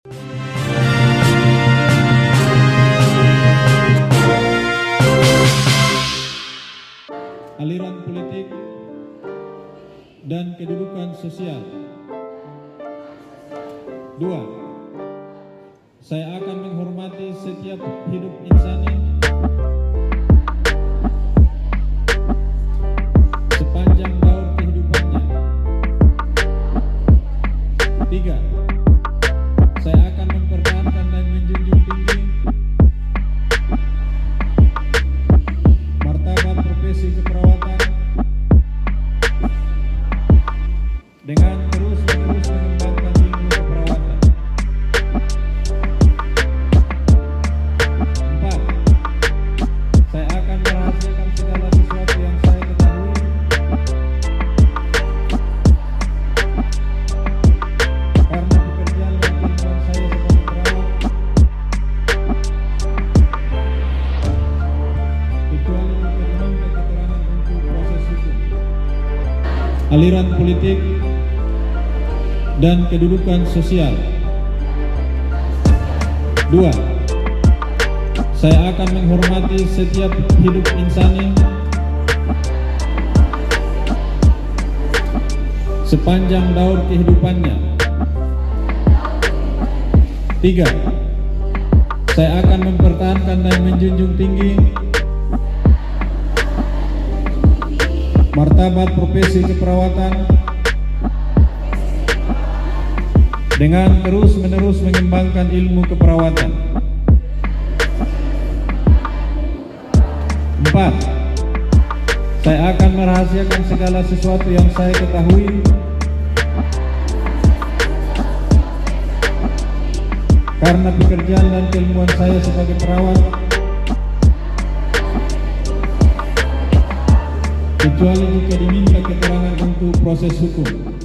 Aliran politik dan kedudukan sosial. 2. Saya akan menghormati setiap hidup insani sepanjang daur kehidupannya. 3. Saya akan mempertahankan dan menjunjung tinggi martabat profesi keperawatan dengan terus-menerus mengembangkan ilmu keperawatan. 4. Saya akan merahasiakan segala sesuatu yang saya ketahui karena pekerjaan dan keilmuan saya sebagai perawat, kecuali jika diminta keterangan untuk proses hukum. Aliran politik dan kedudukan sosial. 2. Saya akan menghormati setiap hidup insani sepanjang daur kehidupannya. 3. Saya akan mempertahankan dan menjunjung tinggi martabat profesi keperawatan dengan terus-menerus mengembangkan ilmu keperawatan. 4. Saya akan merahasiakan segala sesuatu yang saya ketahui karena pekerjaan dan keilmuan saya sebagai perawat, kecuali jika diminta keterangan untuk proses hukum.